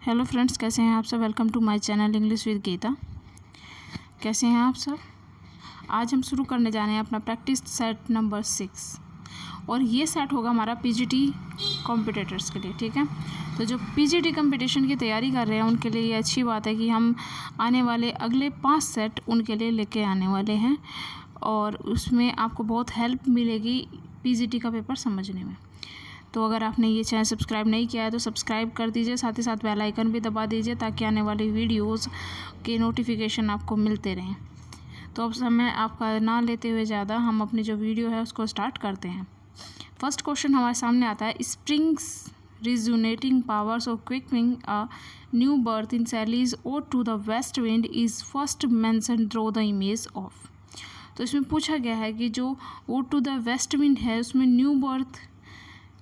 Hello friends, कैसे हैं आप सब। Welcome to my channel English with Geeta. कैसे हैं आप सब। आज हम शुरू करने जा रहे हैं अपना प्रैक्टिस सेट नंबर 6 और ये सेट होगा हमारा पीजीटी कॉम्पिटिटर्स के लिए। ठीक है, तो जो पीजीटी कंपटीशन की तैयारी कर रहे हैं उनके लिए ये अच्छी बात है कि हम आने वाले अगले 5 सेट उनके लिए लेके आने वाले हैं और उसमें आपको बहुत हेल्प मिलेगी पीजीटी का पेपर समझने में। तो अगर आपने ये चैनल सब्सक्राइब नहीं किया है तो सब्सक्राइब कर दीजिए, साथ ही साथ बेल आइकन भी दबा दीजिए ताकि आने वाली वीडियोस के नोटिफिकेशन आपको मिलते रहें। तो अब समय आपका ना लेते हुए ज़्यादा हम अपनी जो वीडियो है उसको स्टार्ट करते हैं। फर्स्ट क्वेश्चन हमारे सामने आता है, springs resonating powers of quickening a new birth in Sally's ode to the west wind is first mentioned through the image of। तो इसमें पूछा गया है कि जो ode to the west wind है उसमें न्यू बर्थ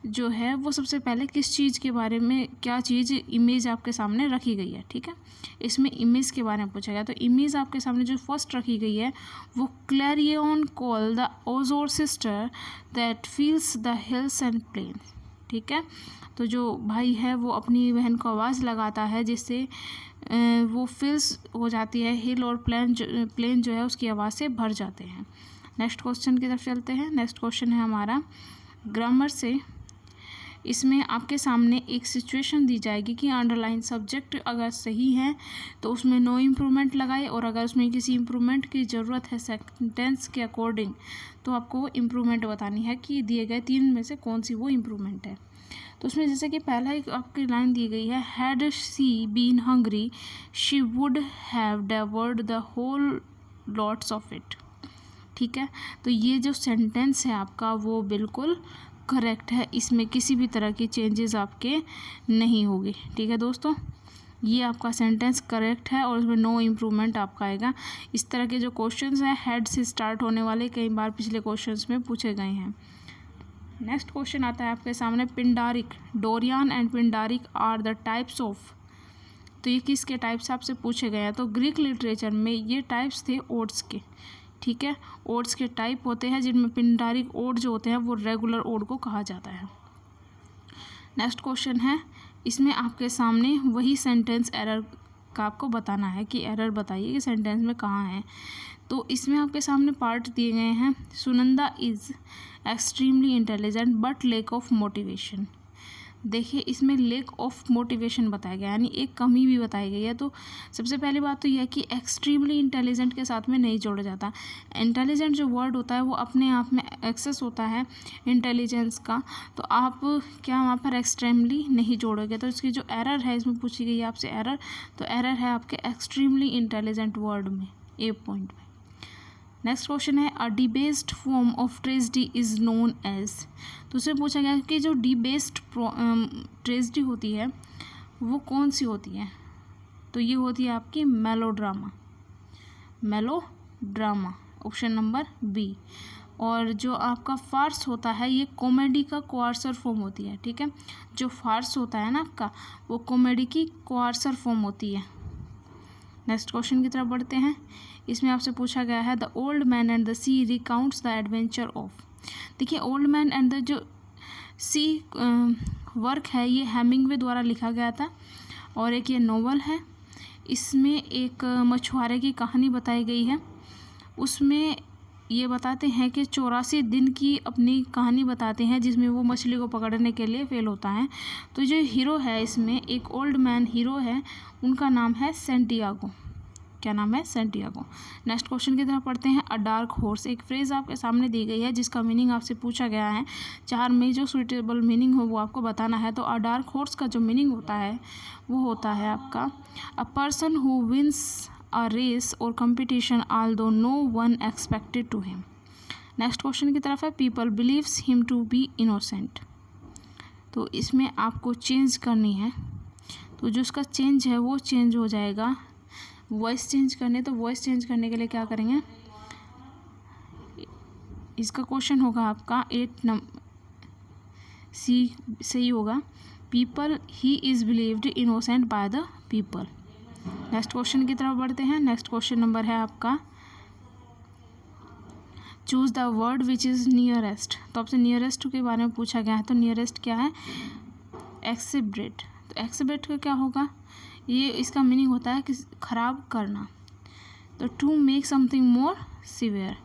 जो है वो सबसे पहले किस चीज़ के बारे में, क्या चीज़ इमेज आपके सामने रखी गई है। ठीक है, इसमें इमेज के बारे में पूछा गया। तो इमेज आपके सामने जो फर्स्ट रखी गई है वो clarion call the azure sister that fills the hills and plain. ठीक है, तो जो भाई है वो अपनी बहन को आवाज़ लगाता है जिससे वो फिल्स हो जाती है, हिल और प्लेन जो है उसकी आवाज़ से भर जाते हैं। नेक्स्ट क्वेश्चन की तरफ चलते हैं। नेक्स्ट क्वेश्चन है हमारा ग्रामर से। इसमें आपके सामने एक सिचुएशन दी जाएगी कि अंडरलाइन सब्जेक्ट अगर सही है तो उसमें नो इम्प्रूवमेंट लगाए और अगर उसमें किसी इम्प्रूवमेंट की ज़रूरत है सेंटेंस के अकॉर्डिंग तो आपको इम्प्रूवमेंट बतानी है कि दिए गए 3 में से कौन सी वो इम्प्रूवमेंट है। तो उसमें जैसे कि पहला एक आपकी लाइन दी गई है, had she been hungry she would have devoured the whole lots of it. ठीक है, तो ये जो सेंटेंस है आपका वो बिल्कुल करेक्ट है, इसमें किसी भी तरह की चेंजेस आपके नहीं होगी। ठीक है दोस्तों, ये आपका सेंटेंस करेक्ट है और उसमें नो इम्प्रूवमेंट आपका आएगा। इस तरह के जो क्वेश्चंस हैं हेड से स्टार्ट होने वाले कई बार पिछले क्वेश्चंस में पूछे गए हैं। नेक्स्ट क्वेश्चन आता है आपके सामने, Pindaric Dorian and Pindaric are the types of. तो ये किसके टाइप्स आपसे पूछे गए हैं। तो ग्रीक लिटरेचर में ये टाइप्स थे ओड्स के। ठीक है, ओड्स के टाइप होते हैं जिनमें पिंडारिक ओड जो होते हैं वो रेगुलर ओड को कहा जाता है। नेक्स्ट क्वेश्चन है, इसमें आपके सामने वही सेंटेंस एरर का आपको बताना है कि एरर बताइए कि सेंटेंस में कहाँ है। तो इसमें आपके सामने पार्ट दिए गए हैं, Sunanda is extremely intelligent but lack of motivation. देखिए इसमें लैक ऑफ मोटिवेशन बताया गया, यानी एक कमी भी बताई गई है। तो सबसे पहली बात तो यह है कि एक्सट्रीमली इंटेलिजेंट के साथ में नहीं जोड़ा जाता। इंटेलिजेंट जो वर्ड होता है वो अपने आप में एक्सेस होता है इंटेलिजेंस का, तो आप क्या वहाँ पर एक्सट्रीमली नहीं जोड़ोगे। तो इसकी जो एरर है, इसमें पूछी गई है आपसे एरर, तो एरर है आपके एक्सट्रीमली इंटेलिजेंट वर्ड में, ए पॉइंट में। नेक्स्ट क्वेश्चन है, a debased form of tragedy is known as. तो उससे पूछा गया कि जो डिबेस्ड ट्रेजेडी होती है वो कौन सी होती है। तो ये होती है आपकी melodrama, melodrama option number B. और जो आपका फार्स होता है ये कॉमेडी का कोआर्सर फॉर्म होती है। ठीक है, जो फार्स होता है ना आपका वो कॉमेडी की कोआर्सर फॉर्म होती है। नेक्स्ट क्वेश्चन की तरफ बढ़ते हैं। इसमें आपसे पूछा गया है, the old man and the sea recounts the adventure of. देखिए ओल्ड मैन एंड द जो सी वर्क है ये हेमिंगवे द्वारा लिखा गया था और एक ये नोवेल है। इसमें एक मछुआरे की कहानी बताई गई है। उसमें ये बताते हैं कि 84 दिन की अपनी कहानी बताते हैं जिसमें वो मछली को पकड़ने के लिए फेल होता है। तो जो हीरो है इसमें एक ओल्ड मैन हीरो है, उनका नाम है सेंटियागो। क्या नाम है, सेंटियागो। नेक्स्ट क्वेश्चन की तरफ पढ़ते हैं, अ डार्क हॉर्स। एक फ्रेज आपके सामने दी गई है जिसका मीनिंग आपसे पूछा गया है, 4 में जो सुइटेबल मीनिंग हो वो आपको बताना है। तो अ डार्क हॉर्स का जो मीनिंग होता है वो होता है आपका, a person who wins a race or competition although no one expected to him। Next question की तरफ है, people believes him to be innocent. तो इसमें आपको चेंज करनी है, तो जो इसका चेंज है वो चेंज हो जाएगा, वॉइस चेंज करने। तो वॉइस चेंज करने के लिए क्या करेंगे, इसका क्वेश्चन होगा आपका 8 नंबर सी सही होगा, people he is believed innocent by the people. Next question की तरफ बढ़ते हैं। नेक्स्ट क्वेश्चन नंबर है आपका, choose the word which is nearest. तो आपसे नियरेस्ट के बारे में पूछा गया है। तो नियरेस्ट क्या है, एक्सेब्रेट। तो एक्सबेट का क्या होगा, ये इसका मीनिंग होता है कि ख़राब करना। तो to make something more severe,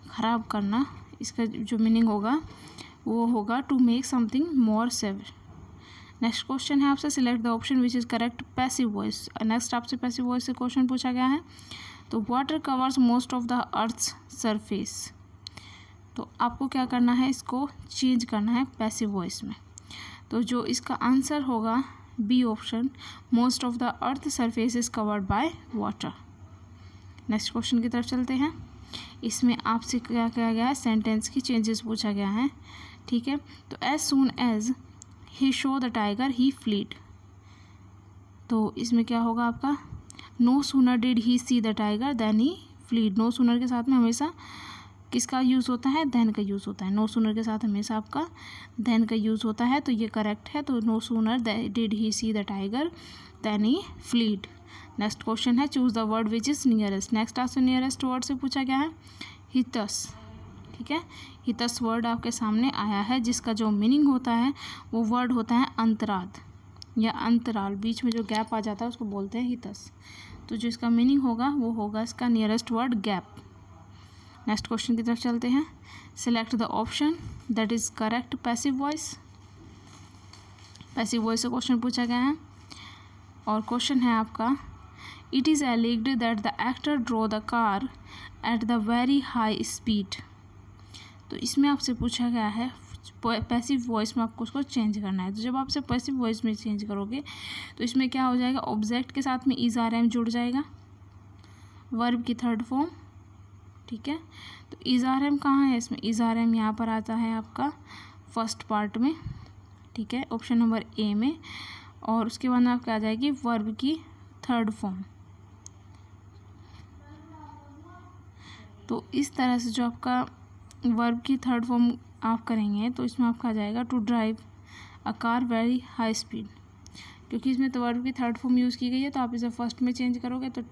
ख़राब करना, इसका जो मीनिंग होगा वो होगा to make something more severe. Next question है आपसे, select the option which is correct passive voice. Next आपसे पैसिव वॉइस से क्वेश्चन पूछा गया है। तो water covers most of the earth's surface. तो आपको क्या करना है, इसको चेंज करना है पैसिव वॉइस में। तो जो इसका आंसर होगा B option, most of the earth surface is covered by water. Next question की तरफ चलते हैं। इसमें आपसे क्या किया गया है, सेंटेंस की चेंजेस पूछा गया है। ठीक है, तो as soon as he show the tiger he fled. तो इसमें क्या होगा आपका, no sooner did he see the tiger then he fled. No sooner के साथ में हमेशा किसका यूज़ होता है, देन का यूज़ होता है। नो सूनर के साथ हमेशा आपका देन का यूज़ होता है, तो ये करेक्ट है। तो no sooner did he see the tiger then he fled. Next question है, choose the word which is nearest. Next आपसे नियरेस्ट वर्ड से पूछा गया है हितस। ठीक है, हितस वर्ड आपके सामने आया है, जिसका जो मीनिंग होता है वो वर्ड होता है अंतराद या अंतराल, बीच में जो गैप आ जाता है उसको बोलते हैं हितस। तो जो इसका मीनिंग होगा वो होगा इसका nearest word gap. Next question की तरफ चलते हैं। Select the option that is correct passive voice. Passive voice से क्वेश्चन पूछा गया है और क्वेश्चन है आपका, it is alleged that the actor drove the car at the very high speed. तो इसमें आपसे पूछा गया है पैसिव वॉइस में आपको उसको चेंज करना है। तो जब आपसे पैसिव वॉइस में चेंज करोगे तो इसमें क्या हो जाएगा, ऑब्जेक्ट के साथ में इज आर एम जुड़ जाएगा, वर्ब की थर्ड फॉर्म। ठीक है, तो इज आर एम कहाँ है, इसमें इज आर एम यहाँ पर आता है आपका फर्स्ट पार्ट में। ठीक है, ऑप्शन नंबर ए में। और उसके बाद आपका आ जाएगी वर्ब की थर्ड फॉर्म। तो इस तरह से जो आपका वर्ब की थर्ड फॉर्म आप करेंगे तो इसमें आपका आ जाएगा to drive a car very high speed. क्योंकि इसमें तो वर्ब की थर्ड फॉर्म यूज़ की गई है, तो आप इसे फर्स्ट में चेंज करोगे तो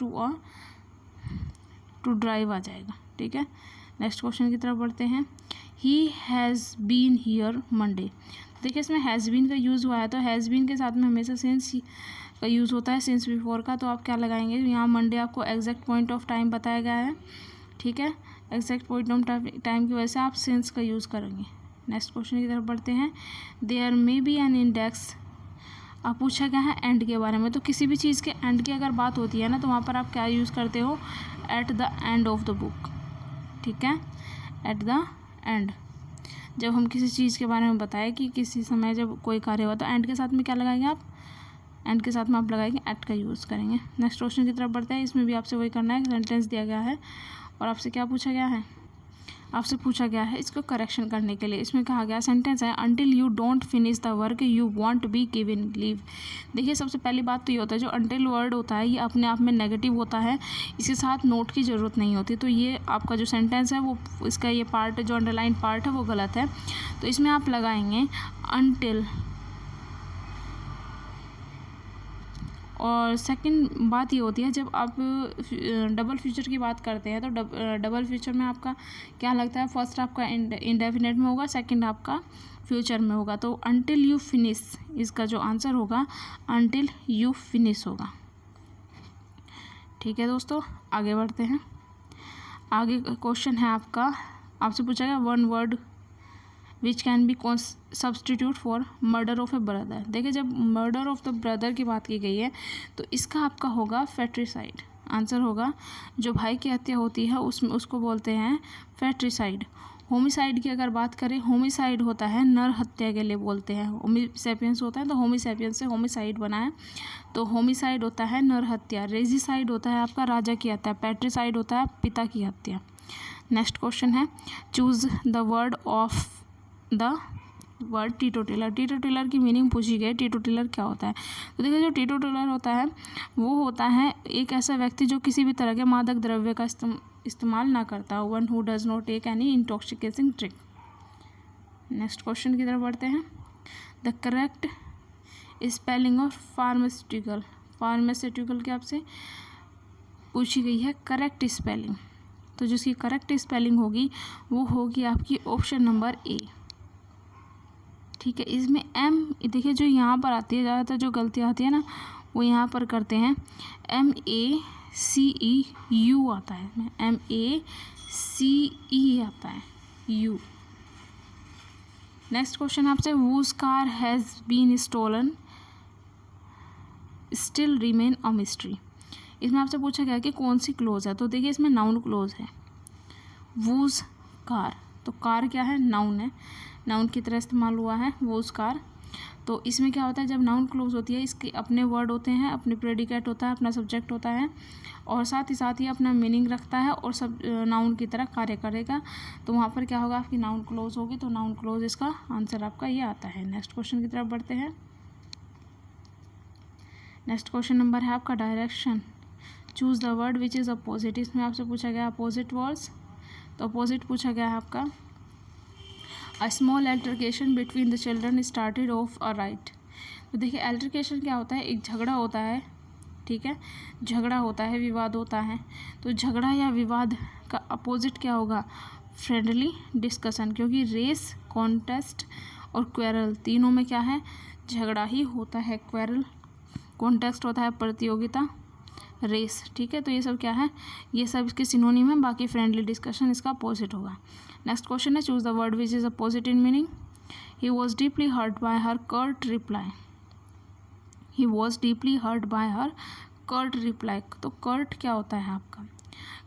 टू ड्राइव आ जाएगा। ठीक है, नेक्स्ट क्वेश्चन की तरफ बढ़ते हैं। He has been here Monday. देखिए इसमें हैज़ बीन का यूज़ हुआ है, तो हैज़ बीन के साथ में हमेशा सिंस का यूज़ होता है, सिंस बिफोर का। तो आप क्या लगाएंगे, यहाँ मंडे आपको एग्जैक्ट पॉइंट ऑफ टाइम बताया गया है। ठीक है, एग्जैक्ट पॉइंट ऑफ टाइम की वजह से आप सिंस का यूज़ करेंगे। नेक्स्ट क्वेश्चन की तरफ बढ़ते हैं। There may be an index. आप पूछा गया है एंड के बारे में। तो किसी भी चीज़ के एंड की अगर बात होती है ना, तो वहाँ पर आप क्या यूज़ करते हो, at the end of the book. ठीक है, एट द एंड। जब हम किसी चीज़ के बारे में बताएं कि किसी समय जब कोई कार्य हुआ, तो एंड के साथ में क्या लगाएंगे आप, एंड के साथ में आप लगाएंगे एट का यूज़ करेंगे। नेक्स्ट क्वेश्चन की तरफ बढ़ते हैं। इसमें भी आपसे वही करना है, सेंटेंस दिया गया है और आपसे क्या पूछा गया है, आपसे पूछा गया है इसको करेक्शन करने के लिए। इसमें कहा गया सेंटेंस है, until you don't finish the work you want be given leave. देखिए सबसे पहली बात तो ये होता है, जो अंटिल वर्ड होता है ये अपने आप में नेगेटिव होता है, इसके साथ नोट की ज़रूरत नहीं होती। तो ये आपका जो सेंटेंस है वो, इसका ये पार्ट जो अंडरलाइन पार्ट है वो गलत है। तो इसमें आप लगाएंगे अंटिल। और सेकंड बात ये होती है, जब आप डबल फ्यूचर की बात करते हैं तो डबल फ्यूचर में आपका क्या लगता है, फर्स्ट आपका इंडेफिनेट में होगा, सेकंड आपका फ्यूचर में होगा। तो अंटिल यू फिनिश, इसका जो आंसर होगा अंटिल यू फिनिश होगा। ठीक है दोस्तों, आगे बढ़ते हैं। आगे क्वेश्चन है आपका, आपसे पूछा गया one word which can be substitute for murder of A brother. देखिए जब मर्डर ऑफ द ब्रदर की बात की गई है तो इसका आपका होगा फैट्रिसाइड। आंसर होगा जो भाई की हत्या होती है उसमें उसको बोलते हैं फैट्रिसाइड। होमिसाइड की अगर बात करें, होमिसाइड होता है नर हत्या के लिए बोलते हैं। होमिसेपियंस होता है तो होमिसेपियंस से होमिसाइड बना है, तो होमिसाइड होता है नर हत्या। रेजिसाइड होता है आपका राजा की हत्या। पैट्रिसाइड होता है पिता की हत्या। नेक्स्ट क्वेश्चन है, choose the word of the word teetotaller. Teetotaller की मीनिंग पूछी गई, टीटोटिलर क्या होता है। तो देखिए जो टीटोटिलर होता है वो होता है एक ऐसा व्यक्ति जो किसी भी तरह के मादक द्रव्य का इस्तेमाल ना करता हो। One who does not take any intoxicating drink. Next question की तरफ बढ़ते हैं। The correct spelling of pharmaceutical. Pharmaceutical की आपसे पूछी गई है करेक्ट स्पेलिंग, तो जिसकी करेक्ट स्पेलिंग होगी वो होगी आपकी ऑप्शन नंबर ए। ठीक है। इसमें एम देखिए जो यहाँ पर आती है, ज़्यादातर जो गलतियाँ आती है ना वो यहाँ पर करते हैं। MACEU आता है, MACE आता है U। नेक्स्ट क्वेश्चन आपसे, whose car has been stolen still remain a mystery। इसमें आपसे पूछा गया कि कौन सी क्लोज है, तो देखिए इसमें नाउन क्लोज है। whose car, तो कार क्या है, नाउन है, नाउन की तरह इस्तेमाल हुआ है whose car। तो इसमें क्या होता है, जब नाउन क्लोज होती है इसके अपने वर्ड होते हैं, अपने प्रेडिकेट होता है, अपना सब्जेक्ट होता है और साथ ही अपना मीनिंग रखता है और सब नाउन की तरह कार्य करेगा। तो वहाँ पर क्या होगा, आपकी नाउन क्लोज होगी, तो नाउन क्लोज इसका आंसर आपका ये आता है। नेक्स्ट क्वेश्चन की तरफ बढ़ते हैं। नेक्स्ट क्वेश्चन नंबर है आपका direction. Choose the word which is opposite. इसमें आपसे पूछा गया अपोजिट वर्ड्स, तो अपोजिट पूछा गया है आपका a small altercation between the children started of a right. तो देखिए अल्टरकेशन क्या होता है, एक झगड़ा होता है, ठीक है, झगड़ा होता है, विवाद होता है। तो झगड़ा या विवाद का अपोजिट क्या होगा, फ्रेंडली डिस्कशन, क्योंकि रेस, कॉन्टेस्ट और क्वेरल तीनों में क्या है, झगड़ा ही होता है। क्वेरल, कॉन्टेस्ट होता है प्रतियोगिता, रेस, ठीक है। तो ये सब क्या है, ये सब इसके सिनोनिम है, बाकी फ्रेंडली डिस्कशन इसका अपोजिट होगा। नेक्स्ट क्वेश्चन है, choose the word which is opposite in meaning. He was deeply hurt by her curt reply. He was deeply hurt by her curt reply. तो कर्ट क्या होता है आपका,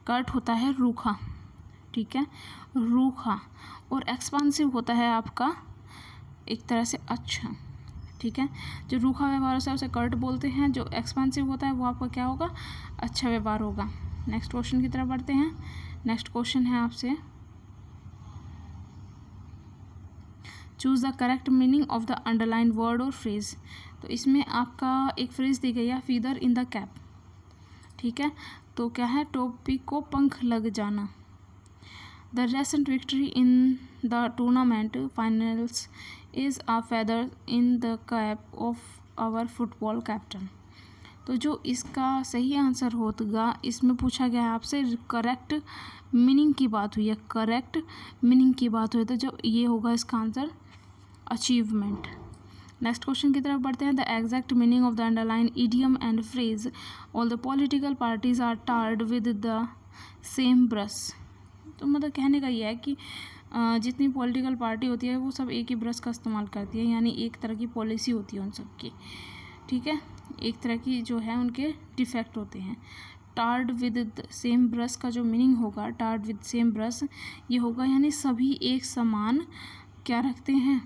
कर्ट होता है रूखा, ठीक है, रूखा। और एक्सपांसिव होता है आपका एक तरह से अच्छा, ठीक है। जो रूखा व्यवहार होता है उसे कर्ट बोलते हैं, जो एक्सपांसिव होता है वो आपका क्या होगा, अच्छा व्यवहार होगा। नेक्स्ट क्वेश्चन की तरफ बढ़ते हैं। नेक्स्ट क्वेश्चन है आपसे, choose the correct meaning of the underline word और फ्रेज। तो इसमें आपका एक फ्रेज दी गई है, फीदर इन द कैप, ठीक है। तो क्या है, टोपी को पंख लग जाना। The recent victory in the tournament finals is a feather in the cap of our football captain. तो जो इसका सही आंसर होगा, इसमें पूछा गया है आपसे करेक्ट मीनिंग की बात हुई है, करेक्ट मीनिंग की बात हुई, तो जो ये होगा इसका आंसर अचीवमेंट। नेक्स्ट क्वेश्चन की तरफ बढ़ते हैं। The exact meaning of the underline idiom and phrase, all the political parties are tarred with the same brush. तो मतलब कहने का ये है कि जितनी पॉलिटिकल पार्टी होती है वो सब एक ही ब्रश का इस्तेमाल करती है, यानी एक तरह की पॉलिसी होती है उन सब की, ठीक है, एक तरह की जो है उनके डिफेक्ट होते हैं। Tarred with the same brush का जो मीनिंग होगा, टार्ड विद सेम ब्रश, ये होगा यानी सभी एक समान क्या रखते हैं,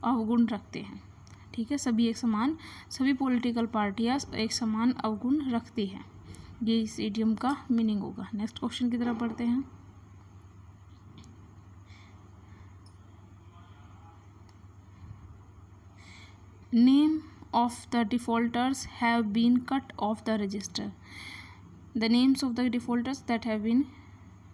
अवगुण रखते हैं, ठीक है, सभी एक समान, सभी पॉलिटिकल पार्टियाँ एक समान अवगुण रखती हैं, ये इस इडियम का मीनिंग होगा। नेक्स्ट क्वेश्चन की तरफ बढ़ते हैं। Name of the defaulters have been cut off the register. The names of the defaulters that have been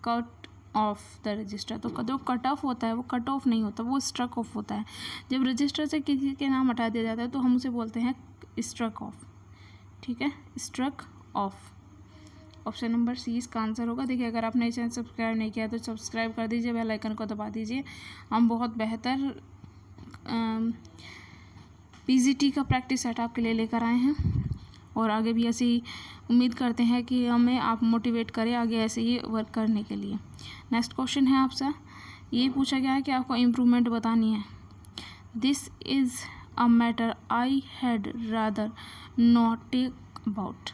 cut off the register. तो जो कट ऑफ होता है वो कट ऑफ नहीं होता, वो स्ट्रक ऑफ होता है। जब रजिस्टर से किसी के नाम हटा दिया जाता है तो हम उसे बोलते हैं स्ट्रक ऑफ, ठीक है, struck off. Option number C इसका आंसर होगा। देखिए अगर आपने चैनल सब्सक्राइब नहीं किया तो सब्सक्राइब कर दीजिए, बेल आइकन को दबा दीजिए। हम बहुत बेहतर पीजीटी का प्रैक्टिस सेट आपके लिए लेकर आए हैं और आगे भी ऐसे ही उम्मीद करते हैं कि हमें आप मोटिवेट करें आगे ऐसे ही वर्क करने के लिए। नेक्स्ट क्वेश्चन है आपसे, ये पूछा गया है कि आपको इम्प्रूवमेंट बतानी है। This is a matter I had rather not take about.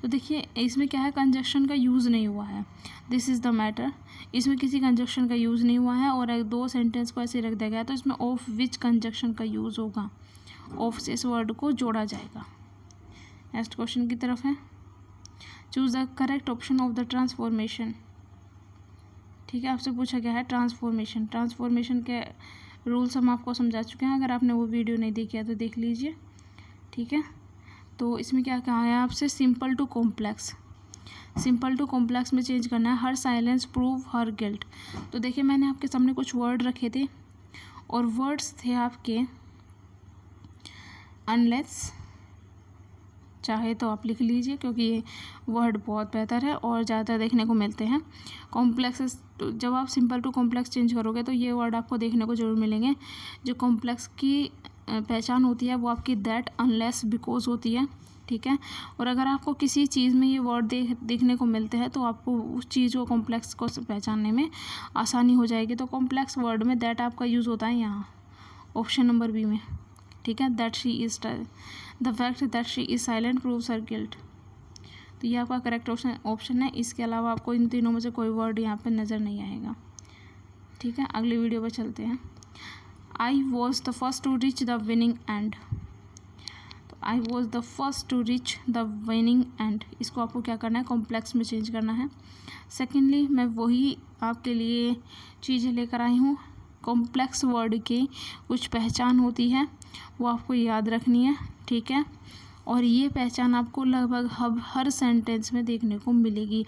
तो देखिए इसमें क्या है, कंजक्शन का यूज़ नहीं हुआ है, दिस इज़ द मैटर, इसमें किसी कंजक्शन का यूज़ नहीं हुआ है और एक दो सेंटेंस को ऐसे रख दिया गया है, तो इसमें ऑफ विच कंजक्शन का यूज़ होगा, ऑफ से इस वर्ड को जोड़ा जाएगा। नेक्स्ट क्वेश्चन की तरफ है, choose the correct option of the transformation, ठीक है, आपसे पूछा गया है ट्रांसफॉर्मेशन। ट्रांसफॉर्मेशन के रूल्स हम आपको समझा चुके हैं, अगर आपने वो वीडियो नहीं देखी है तो देख लीजिए, ठीक है। तो इसमें क्या कहा है आपसे, simple to complex, simple to complex में चेंज करना है। Her silence prove her guilt. तो देखिए मैंने आपके सामने कुछ वर्ड रखे थे और वर्ड्स थे आपके अनलेस, चाहे तो आप लिख लीजिए, क्योंकि ये वर्ड बहुत बेहतर है और ज़्यादातर देखने को मिलते हैं। कॉम्प्लेक्स, जब आप सिंपल टू कॉम्प्लेक्स चेंज करोगे तो ये वर्ड आपको देखने को जरूर मिलेंगे। जो कॉम्प्लेक्स की पहचान होती है वो आपकी दैट, अनलेस, बिकॉज होती है, ठीक है। और अगर आपको किसी चीज़ में ये वर्ड देखने को मिलते हैं तो आपको उस चीज़ को, कॉम्प्लेक्स को पहचानने में आसानी हो जाएगी। तो कॉम्प्लेक्स वर्ड में दैट आपका यूज़ होता है यहाँ ऑप्शन नंबर बी में, ठीक है। That she is, the fact that she is silent proves her guilt. तो ये आपका करेक्ट ऑप्शन है। इसके अलावा आपको इन तीनों में से कोई वर्ड यहाँ पे नज़र नहीं आएगा, ठीक है। अगली वीडियो पर चलते हैं। I was the first to reach the winning end. तो I was the first to reach the winning end, इसको आपको क्या करना है, कॉम्प्लेक्स में चेंज करना है। सेकेंडली, मैं वही आपके लिए चीज़ें लेकर आई हूँ। कॉम्प्लेक्स वर्ड की कुछ पहचान होती है, वो आपको याद रखनी है, ठीक है। और ये पहचान आपको लगभग हर सेंटेंस में देखने को मिलेगी।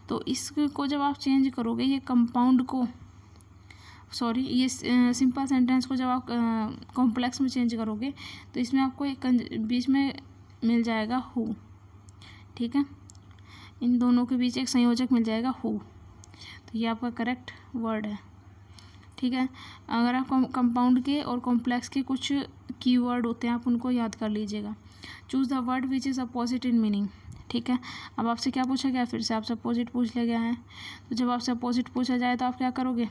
तो इसको जब आप चेंज करोगे, ये कंपाउंड को, सॉरी, ये सिंपल सेंटेंस को जब आप कॉम्प्लेक्स में चेंज करोगे तो इसमें आपको एक बीच में मिल जाएगा हु, ठीक है। इन दोनों के बीच एक संयोजक मिल जाएगा हु। तो ये आपका करेक्ट वर्ड है, ठीक है। अगर आप कंपाउंड के और कॉम्प्लेक्स के कुछ कीवर्ड होते हैं, आप उनको याद कर लीजिएगा। Choose the word which is opposite in meaning, ठीक है। अब आपसे क्या पूछा गया, फिर से आपसे अपोजिट पूछ लिया गया है। तो जब आपसे अपोजिट पूछा जाए तो आप क्या करोगे,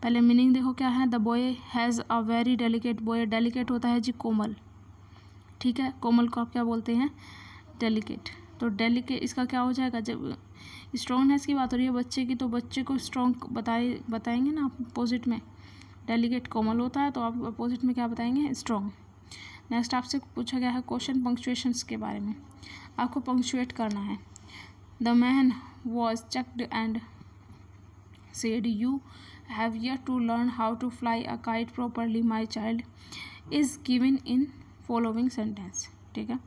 पहले मीनिंग देखो क्या है। The boy has a very delicate, boy delicate होता है जी कोमल, ठीक है। कोमल को आप क्या बोलते हैं, डेलिकेट। तो डेलिकेट इसका क्या हो जाएगा, जब स्ट्रॉन्गनेस की बात हो रही है बच्चे की, तो बच्चे को स्ट्रॉन्ग बताएंगे ना आप अपोजिट में। डेलिकेट कोमल होता है, तो आप अपोजिट में क्या बताएंगे, स्ट्रॉन्ग। नेक्स्ट आपसे पूछा गया है क्वेश्चन पंक्चुएशंस के बारे में, आपको पंक्चुएट करना है। The man was checked and said, you have yet to learn how to fly a kite properly, my child, is given in following sentence, ठीक है।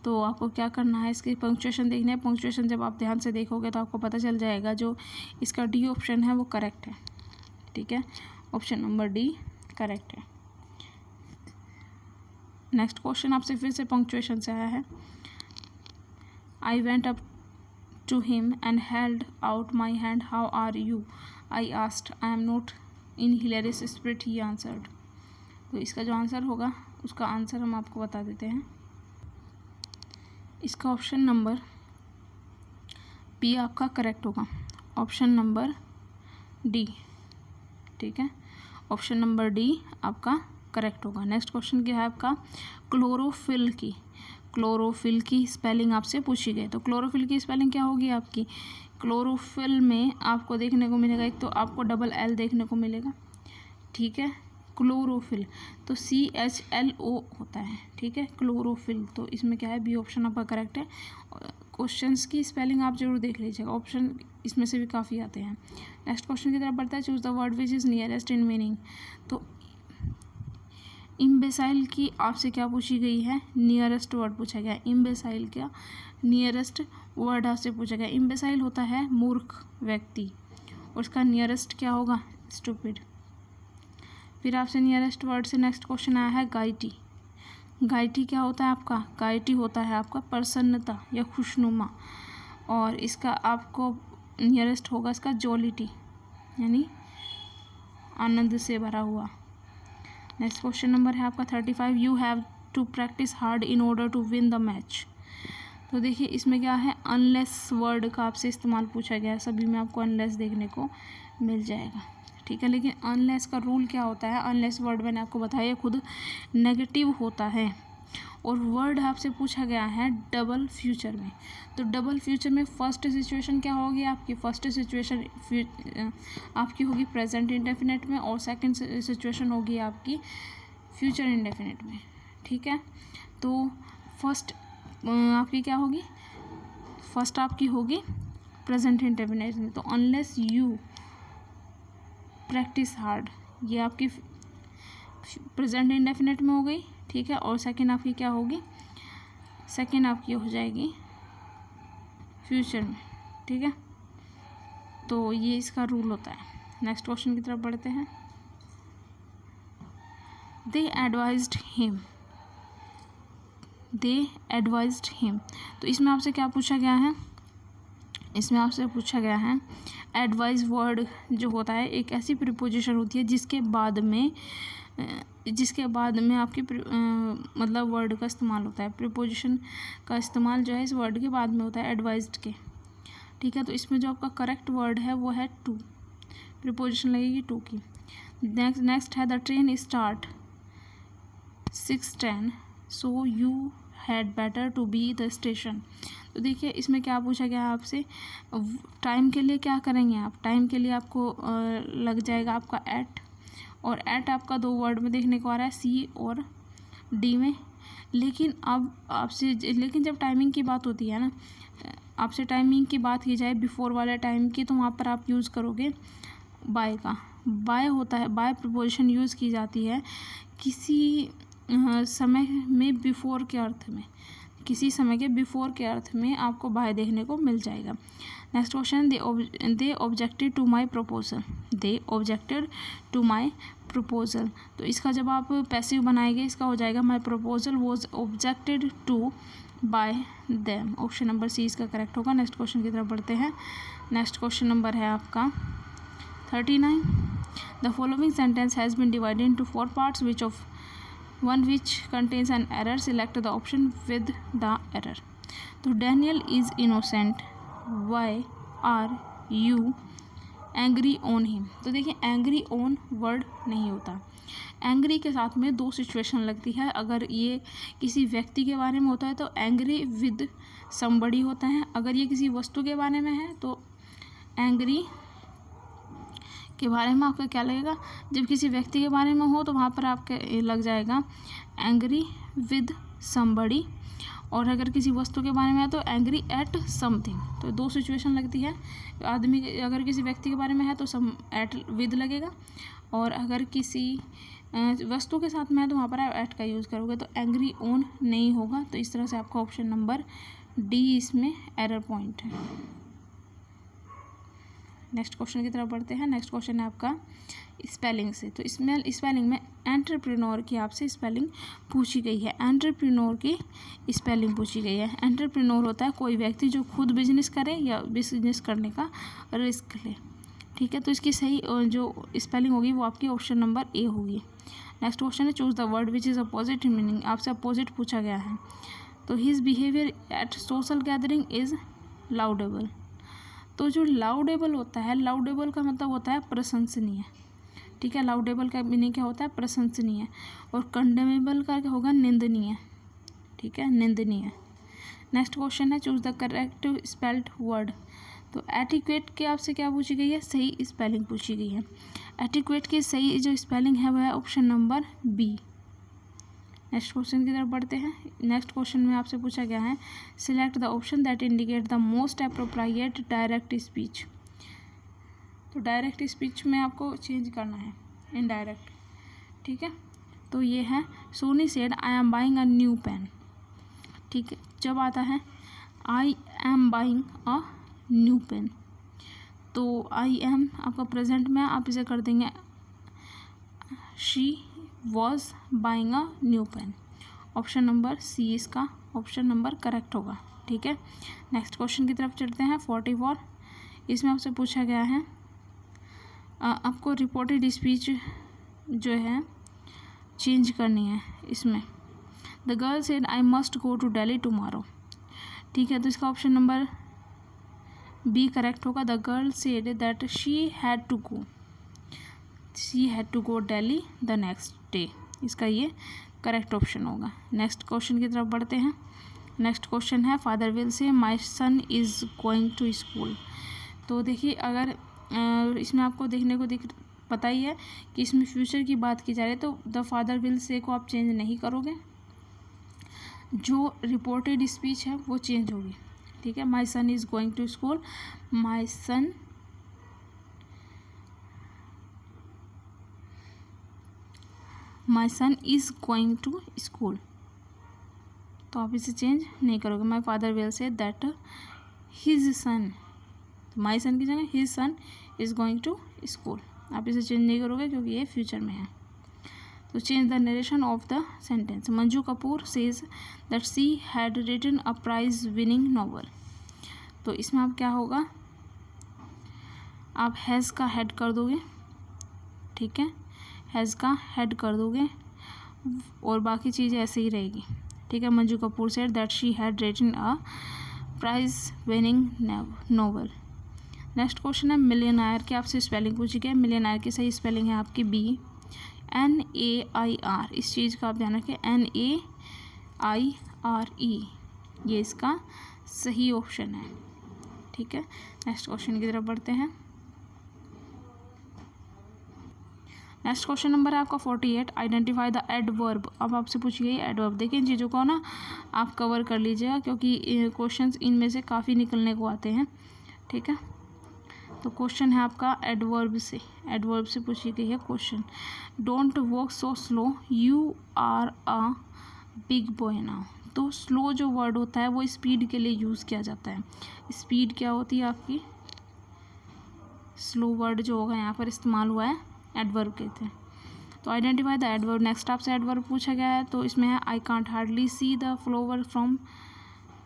तो आपको क्या करना है, इसकी पंक्चुएशन देखना है। पंक्चुएशन जब आप ध्यान से देखोगे तो आपको पता चल जाएगा जो इसका डी ऑप्शन है वो करेक्ट है, ठीक है। ऑप्शन नंबर डी करेक्ट है। नेक्स्ट क्वेश्चन आपसे फिर से पंक्चुएशन से आया है। I went up to him and held out my hand. How are you? I asked. I am not in hilarious spirit, he answered. तो इसका जो आंसर होगा उसका आंसर हम आपको बता देते हैं। इसका ऑप्शन नंबर बी आपका करेक्ट होगा, ऑप्शन नंबर डी, ठीक है। ऑप्शन नंबर डी आपका करेक्ट होगा। नेक्स्ट क्वेश्चन क्या है आपका, क्लोरोफिल की, क्लोरोफिल की स्पेलिंग आपसे पूछी गई। तो क्लोरोफिल की स्पेलिंग क्या होगी आपकी, क्लोरोफिल में आपको देखने को मिलेगा, एक तो आपको डबल एल देखने को मिलेगा, ठीक है। क्लोरोफिल तो CHLO होता है, ठीक है, क्लोरोफिल। तो इसमें क्या है, बी ऑप्शन आपका करेक्ट है। क्वेश्चंस की स्पेलिंग आप जरूर देख लीजिएगा, ऑप्शन इसमें से भी काफ़ी आते हैं। नेक्स्ट क्वेश्चन की तरफ बढ़ता है। Choose the word which is nearest in meaning. तो इम्बेसाइल की आपसे क्या पूछी गई है, नियरेस्ट वर्ड पूछा गया है। इम्बेसाइल का नियरेस्ट वर्ड आपसे पूछा गया। इम्बेसाइल होता है मूर्ख व्यक्ति, और उसका नियरेस्ट क्या होगा, स्टूपिड। फिर आपसे नियरेस्ट वर्ड से नेक्स्ट क्वेश्चन आया है गाइटी। गाइटी क्या होता है आपका, गाइटी होता है आपका प्रसन्नता या खुशनुमा, और इसका आपको नियरेस्ट होगा इसका जॉलिटी, यानी आनंद से भरा हुआ। नेक्स्ट क्वेश्चन नंबर है आपका 35। You have to practise hard in order to win the match. तो देखिए इसमें क्या है, अनलेस वर्ड का आपसे इस्तेमाल पूछा गया है। सभी में आपको अनलेस देखने को मिल जाएगा, ठीक है। लेकिन अनलेस का रूल क्या होता है, अनलेस वर्ड मैंने आपको बताया खुद नेगेटिव होता है, और वर्ड आपसे पूछा गया है डबल फ्यूचर में। तो डबल फ्यूचर में फर्स्ट सिचुएशन क्या होगी आपकी, फर्स्ट सिचुएशन आपकी होगी प्रेजेंट इंडेफिनिट में, और सेकंड सिचुएशन होगी आपकी फ्यूचर इंडेफिनिट में, ठीक है। तो फर्स्ट आपकी क्या होगी, फर्स्ट आपकी होगी प्रेजेंट इंडेफिनिट में। तो अनलेस यू प्रैक्टिस हार्ड, ये आपकी प्रेजेंट इंडेफिनिट में हो गई, ठीक है। और सेकंड आपकी क्या होगी, सेकंड आपकी हो जाएगी फ्यूचर में, ठीक है। तो ये इसका रूल होता है। नेक्स्ट क्वेश्चन की तरफ बढ़ते हैं। दे एडवाइज्ड हिम, दे एडवाइज्ड हिम। तो इसमें आपसे क्या पूछा गया है, इसमें आपसे पूछा गया है एडवाइस वर्ड जो होता है एक ऐसी प्रीपोजिशन होती है जिसके बाद में आपके मतलब वर्ड का इस्तेमाल होता है। प्रीपोजिशन का इस्तेमाल जो है इस वर्ड के बाद में होता है एडवाइज्ड के। ठीक है, तो इसमें जो आपका करेक्ट वर्ड है वो है टू, प्रीपोजिशन लगेगी टू की। नेक्स्ट है the train start 6:10 so you had better to be the station. तो देखिए इसमें क्या पूछा गया है आपसे, टाइम के लिए क्या करेंगे आप, टाइम के लिए आपको लग जाएगा आपका एट, और एट आपका दो वर्ड में देखने को आ रहा है सी और डी में। लेकिन अब आपसे लेकिन जब टाइमिंग की बात होती है ना, आपसे टाइमिंग की बात की जाए बिफोर वाले टाइम की, तो वहाँ पर आप यूज़ करोगे बाय का। बाय होता है, बाय प्रीपोजिशन यूज़ की जाती है किसी समय में बिफोर के अर्थ में, किसी समय के बिफोर के अर्थ में आपको बाय देखने को मिल जाएगा। Next question, they objected to my proposal, they objected to my proposal. तो इसका जब आप पैसिव बनाएंगे इसका हो जाएगा my proposal was objected to by them. Option number C इसका करेक्ट होगा। नेक्स्ट क्वेश्चन की तरफ बढ़ते हैं। नेक्स्ट क्वेश्चन नंबर है आपका 39। The following sentence has been divided into 4 parts which of one which contains an error, select the option with the error। तो Daniel is innocent, why are you angry on him। तो देखिए angry on word नहीं होता, angry के साथ में दो situation लगती है। अगर ये किसी व्यक्ति के बारे में होता है तो एंग्री विद समबडी होता है, अगर ये किसी वस्तु के बारे में है तो एंग्री के बारे में आपका क्या लगेगा, जब किसी व्यक्ति के बारे में हो तो वहाँ पर आपके लग जाएगा एंग्री विद समबडी, और अगर किसी वस्तु के बारे में है तो एंग्री एट समथिंग। तो दो सिचुएशन लगती है, आदमी अगर किसी व्यक्ति के बारे में है तो सम एट विद लगेगा, और अगर किसी वस्तु के साथ में है तो वहाँ पर आप एट का यूज़ करोगे, तो एंग्री ऑन नहीं होगा। तो इस तरह से आपका ऑप्शन नंबर डी इसमें एरर पॉइंट है। नेक्स्ट क्वेश्चन की तरफ बढ़ते हैं। नेक्स्ट क्वेश्चन है आपका स्पेलिंग से। तो इसमें स्पेलिंग में एंटरप्रेन्योर की आपसे स्पेलिंग पूछी गई है, एंटरप्रेन्योर की स्पेलिंग पूछी गई है। एंटरप्रेन्योर होता है कोई व्यक्ति जो खुद बिजनेस करे या बिजनेस करने का रिस्क ले। ठीक है, तो इसकी सही जो स्पेलिंग होगी वो आपकी ऑप्शन नंबर ए होगी। नेक्स्ट क्वेश्चन है choose the word which is opposite in meaning. आपसे अपोजिट पूछा गया है, तो his behaviour at social gathering is laudable. तो जो लाउडेबल होता है, लाउडेबल का मतलब होता है प्रशंसनीय। ठीक है, लाउडेबल का मीनिंग क्या होता है, प्रशंसनीय, और कंडेमेबल का क्या होगा, निंदनीय। ठीक है, निंदनीय। नेक्स्ट क्वेश्चन है choose the correct spelled word. तो एटिक्वेट के आपसे क्या पूछी गई है, सही स्पेलिंग पूछी गई है। एटिक्वेट की सही जो स्पेलिंग है वह है option number B. Next question की तरफ बढ़ते हैं। नेक्स्ट क्वेश्चन में आपसे पूछा गया है select the option that indicate the most appropriate direct speech. तो डायरेक्ट स्पीच में आपको चेंज करना है इनडायरेक्ट। ठीक है, तो ये है Soni said I am buying a new pen. ठीक है, जब आता है I am buying a new pen, तो आई एम आपका प्रेजेंट में, आप इसे कर देंगे she was buying a new pen. Option number C इसका ऑप्शन नंबर करेक्ट होगा। ठीक है, नेक्स्ट क्वेश्चन की तरफ चलते हैं 44। इसमें आपसे पूछा गया है आपको रिपोर्टेड स्पीच जो है चेंज करनी है। इसमें the girl said I must go to Delhi tomorrow. ठीक है, तो इसका ऑप्शन नंबर बी करेक्ट होगा। The girl said that she had to go Delhi the next day. इसका ये करेक्ट ऑप्शन होगा। नेक्स्ट क्वेश्चन की तरफ बढ़ते हैं। नेक्स्ट क्वेश्चन है father will say my son is going to school. तो देखिए अगर इसमें आपको देखने को पता ही है कि इसमें फ्यूचर की बात की जा रही है, तो द फादर विल से को आप चेंज नहीं करोगे, जो रिपोर्टेड स्पीच है वो चेंज होगी। ठीक है, my son is going to school, my son is going to school, तो आप इसे चेंज नहीं करोगे। My father will say that his son, my son की जगह his son is going to school, आप इसे चेंज नहीं करोगे क्योंकि ये फ्यूचर में है। तो change the narration of the sentence. Manju Kapoor says that she had written a prize winning novel. तो इसमें आप क्या होगा, आप हैज़ का हेड कर दोगे, ठीक है, हैज़ का हेड कर दोगे और बाकी चीज़ें ऐसे ही रहेगी, ठीक है। Manju Kapoor said that she had written a prize winning novel. Next question है मिलियनायर की, आपसे स्पेलिंग पूछी गई है। मिलियनायर की सही स्पेलिंग है आपकी BNAIR। इस चीज़ का आप ध्यान रखें, NAIRE, ये इसका सही ऑप्शन है, ठीक है। नेक्स्ट क्वेश्चन की तरफ बढ़ते हैं। नेक्स्ट क्वेश्चन नंबर है आपका 48, आइडेंटिफाई द एडवर्ब। अब आपसे पूछी गई एडवर्ब। देखिए इन चीज़ों को ना आप कवर कर लीजिएगा क्योंकि क्वेश्चंस इनमें से काफ़ी निकलने को आते हैं, ठीक है। तो क्वेश्चन है आपका एडवर्ब से, एडवर्ब से पूछी गई है question. Don't walk so slow, you are a big boy now. तो स्लो जो वर्ड होता है वो स्पीड के लिए यूज़ किया जाता है। स्पीड क्या होती है आपकी, स्लो वर्ड जो होगा यहाँ पर इस्तेमाल हुआ है, एडवर्ब कहते हैं। तो आइडेंटिफाई द एडवर्ब। नेक्स्ट आपसे एडवर्ब पूछा गया है, तो इसमें है I can't hardly see the flower from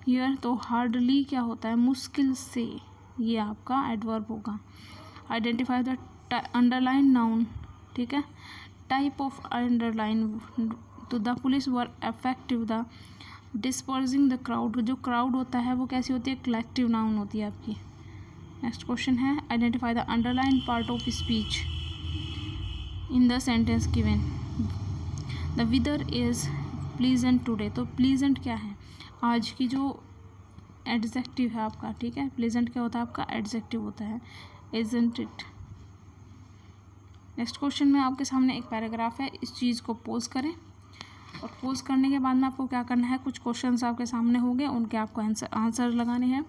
here. तो हार्डली क्या होता है, मुश्किल से, ये आपका एडवर्ब होगा। आइडेंटिफाई द अंडरलाइन नाउन, ठीक है, टाइप ऑफ अंडरलाइन। तो the police were effective the dispersing the crowd. जो क्राउड होता है वो कैसी होती है, कलेक्टिव नाउन होती है आपकी। नेक्स्ट क्वेश्चन है identify the underline part of speech in the sentence given. The weather is pleasant today. तो प्लीजेंट क्या है, आज की जो एडजेक्टिव है आपका, ठीक है। प्लीजेंट क्या होता है आपका, एडजेक्टिव होता है, इजंट इट। नेक्स्ट क्वेश्चन में आपके सामने एक पैराग्राफ है, इस चीज़ को पोज करें और पोज करने के बाद में आपको क्या करना है, कुछ क्वेश्चंस आपके सामने होंगे, उनके आपको आंसर लगाने हैं।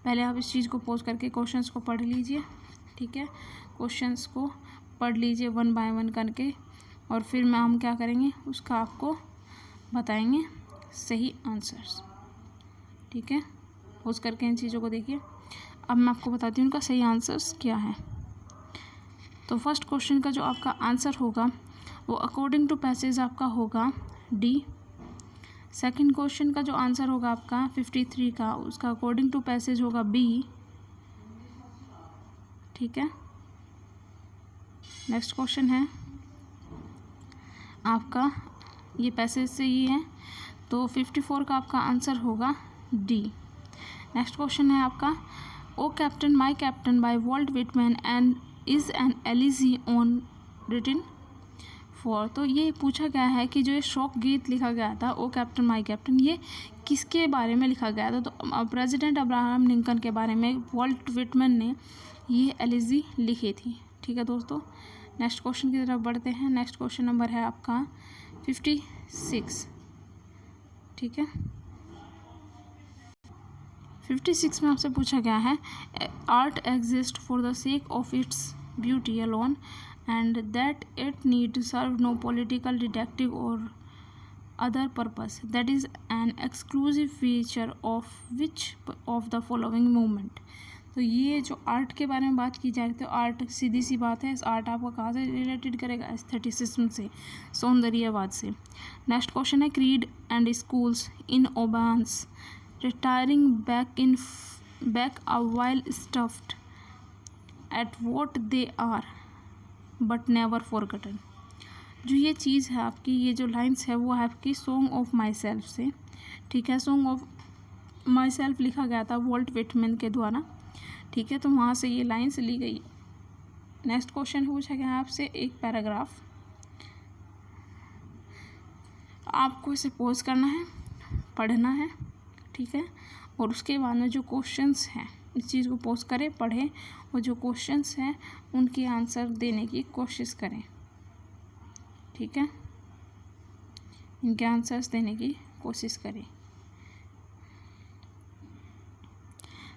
पहले आप इस चीज़ को पोज करके क्वेश्चंस को पढ़ लीजिए, ठीक है। क्वेश्चंस को पढ़ लीजिए 1 बाय 1 करके और फिर मैं हम क्या करेंगे, उसका आपको बताएंगे सही आंसर्स, ठीक है। पोज करके इन चीज़ों को देखिए। अब मैं आपको बताती हूँ उनका सही आंसर्स क्या है। तो फर्स्ट क्वेश्चन का जो आपका आंसर होगा वो अकॉर्डिंग टू पैसेज आपका होगा डी। सेकंड क्वेश्चन का जो आंसर होगा आपका 53 का, उसका अकॉर्डिंग टू पैसेज होगा बी, ठीक है। नेक्स्ट क्वेश्चन है आपका, ये पैसेज से ही है, तो 54 का आपका आंसर होगा डी। नेक्स्ट क्वेश्चन है आपका O Captain my Captain by Walt Whitman and is an elegy on written for. तो ये पूछा गया है कि जो ये शोक गीत लिखा गया था ओ कैप्टन माई कैप्टन, ये किसके बारे में लिखा गया था। तो प्रेसिडेंट अब्राहम लिंकन के बारे में वॉल्ट विटमैन ने ये एलिजी लिखी थी, ठीक है दोस्तों। नेक्स्ट क्वेश्चन की तरफ बढ़ते हैं। नेक्स्ट क्वेश्चन नंबर है आपका 56, ठीक है। 56 में आपसे पूछा गया है art exist for the sake of its beauty alone and that it need serve no political didactic or other purpose that is an exclusive feature of which of the following movement. तो ये जो art के बारे में बात की जाए तो आर्ट सीधी सी बात है, आर्ट आपका कहाँ से रिलेटेड करेगा, एस्थेटिसिज्म से, सौंदर्यवाद से। नेक्स्ट क्वेश्चन है creed and schools in abeyance retiring back a while stuffed at what they are but never forgotten। जो ये चीज़ है आपकी, ये जो लाइंस है वो है आपकी सॉन्ग ऑफ माई सेल्फ से, ठीक है। सॉन्ग ऑफ माई सेल्फ लिखा गया था वॉल्ट विटमैन के द्वारा, ठीक है। तो वहाँ से ये लाइंस ली गई। नेक्स्ट क्वेश्चन पूछा गया आपसे एक पैराग्राफ, आपको इसे पोज करना है, पढ़ना है, ठीक है। और उसके बाद में जो क्वेश्चंस हैं, इस चीज़ को पोस्ट करें, पढ़ें और जो क्वेश्चंस हैं उनके आंसर देने की कोशिश करें, ठीक है। इनके आंसर्स देने की कोशिश करें।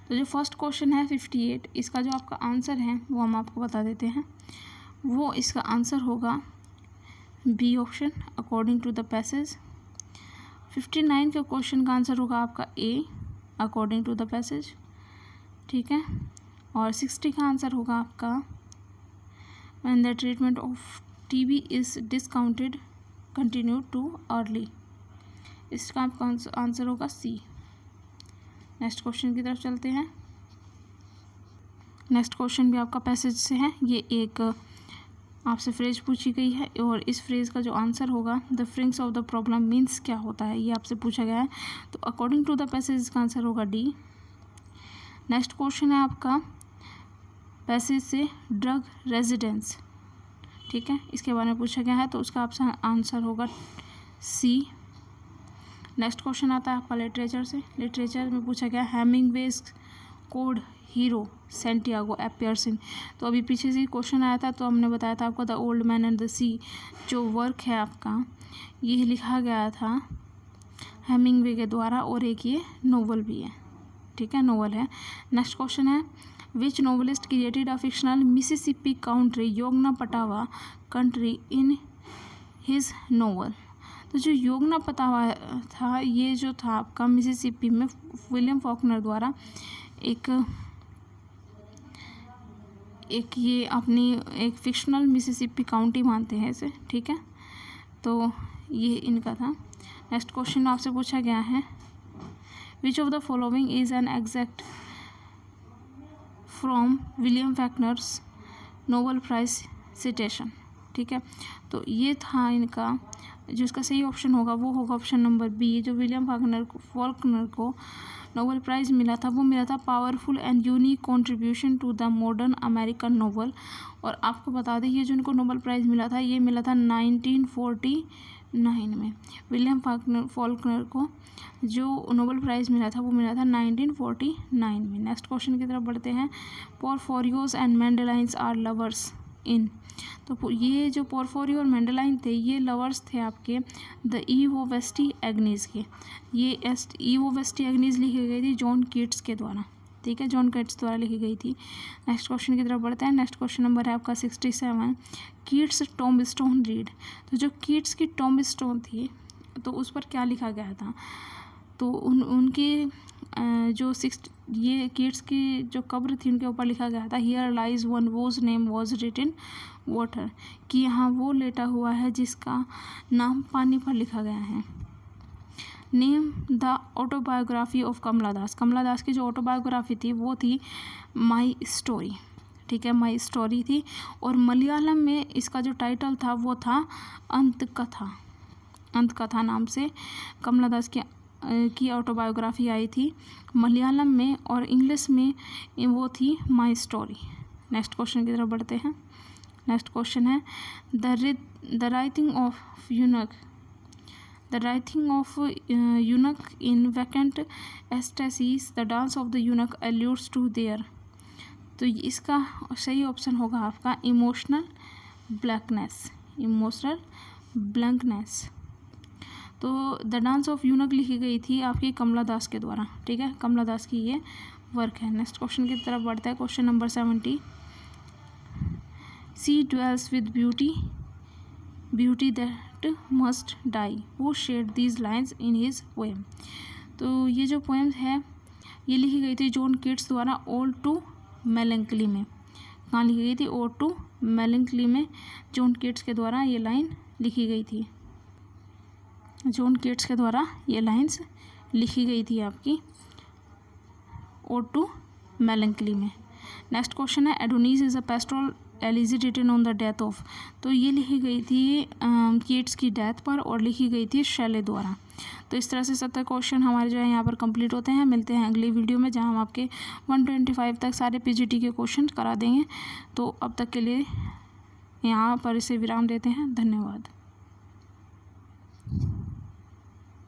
तो जो फर्स्ट क्वेश्चन है 58, इसका जो आपका आंसर है वो हम आपको बता देते हैं। वो इसका आंसर होगा B option according to the passage. 59 के क्वेश्चन का आंसर होगा आपका A according to the passage, ठीक है। और 60 का आंसर होगा आपका when the treatment of TB is discounted continue too early. इसका आपका आंसर होगा सी। नेक्स्ट क्वेश्चन की तरफ चलते हैं। नेक्स्ट क्वेश्चन भी आपका पैसेज से है। ये एक आपसे फ्रेज पूछी गई है और इस फ्रेज का जो आंसर होगा, the fringes of the problem means क्या होता है, ये आपसे पूछा गया है। तो अकॉर्डिंग टू द पैसेज इसका आंसर होगा डी। नेक्स्ट क्वेश्चन है आपका पैसेज से ड्रग रेजिडेंस, ठीक है, इसके बारे में पूछा गया है, तो उसका आपका आंसर होगा सी। नेक्स्ट क्वेश्चन आता है आपका लिटरेचर से। लिटरेचर में पूछा गया Hemingway's code hero Santiago appears in. तो अभी पीछे से क्वेश्चन आया था, तो हमने बताया था आपको the old man and the sea जो वर्क है आपका, ये लिखा गया था हेमिंगवे के द्वारा, और एक ये नोवेल भी है, ठीक है, नोवेल है। नेक्स्ट क्वेश्चन है which novelist created a fictional Mississippi county Yoknapatawpha country in his novel. तो जो योगनापटावा था, ये जो था आपका मिसिसिपी में विलियम फॉकनर द्वारा एक ये अपनी एक फिक्शनल मिसिसिपी काउंटी मानते हैं इसे, ठीक है, तो ये इनका था। नेक्स्ट क्वेश्चन आपसे पूछा गया है which of the following is an exact from William Faulkner's Nobel prize citation, ठीक है, तो ये था इनका, जो इसका सही ऑप्शन होगा वो होगा ऑप्शन नंबर बी। जो विलियम फॉकनर को नोबेल प्राइज़ मिला था वो मिला था powerful and unique contribution to the modern American novel. और आपको बता दें ये जो इनको नोबेल प्राइज़ मिला था ये मिला था 1949 में। विलियम फॉकनर को जो नोबेल प्राइज़ मिला था वो मिला था 1949 में। नेक्स्ट क्वेश्चन की तरफ बढ़ते हैं। पोर्फोरियोस एंड मेंडेलाइंस आर लवर्स इन। तो ये जो पोर्फोरियो और मेंडेलाइन थे ये लवर्स थे आपके द ईवो वेस्टी एग्नीज के। ये ईवो वेस्टी एग्नीज लिखी गई थी जॉन कीट्स के द्वारा, ठीक है, जॉन कीट्स द्वारा लिखी गई थी। नेक्स्ट क्वेश्चन की तरफ बढ़ते हैं। नेक्स्ट क्वेश्चन नंबर है आपका 67 कीट्स टॉम्बस्टोन रीड। तो जो कीट्स की टॉम्बस्टोन थी तो उस पर क्या लिखा गया था, तो उनकी जो ये कीट्स की जो कब्र थी उनके ऊपर लिखा गया था here lies one whose name was written water, कि यहाँ वो लेटा हुआ है जिसका नाम पानी पर लिखा गया है। नेम द ऑटोबायोग्राफी ऑफ कमला दास। कमला दास की जो ऑटोबायोग्राफी थी वो थी माई स्टोरी, ठीक है, माई स्टोरी थी। और मलयालम में इसका जो टाइटल था वो था अंत कथा नाम से कमला दास की ऑटोबायोग्राफी आई थी मलयालम में, और इंग्लिश में वो थी माई स्टोरी। नेक्स्ट क्वेश्चन की तरफ बढ़ते हैं। नेक्स्ट क्वेश्चन है the writing of eunuch in vacant ecstasies the dance of the eunuch alludes to there. तो इसका सही ऑप्शन होगा आपका इमोशनल ब्लैंकनेस। तो द डांस ऑफ यूनक लिखी गई थी आपकी कमला दास के द्वारा, ठीक है, कमला दास की ये वर्क है। नेक्स्ट क्वेश्चन की तरफ बढ़ता है। Question number 70 she dwells with beauty that must die who shed these lines in his poem. तो ये जो पोएम है ये लिखी गई थी जॉन कीट्स द्वारा ओड टू मेलैंकली में। कहाँ लिखी गई थी? ओड टू मेलैंकली में जॉन कीट्स के द्वारा ये लाइन लिखी गई थी। जॉन कीट्स के द्वारा ये लाइन्स लिखी गई थी आपकी ओड टू मेलैंकली में। नेक्स्ट क्वेश्चन है Adonais is a pastoral elegy written on the death of. तो ये लिखी गई थी कीट्स की डेथ पर और लिखी गई थी शैले द्वारा। तो इस तरह से 70 क्वेश्चन हमारे जो है यहाँ पर कंप्लीट होते हैं। मिलते हैं अगली वीडियो में जहाँ हम आपके 125 तक सारे पीजीटी के क्वेश्चन करा देंगे। तो अब तक के लिए यहाँ पर इसे विराम देते हैं। धन्यवाद।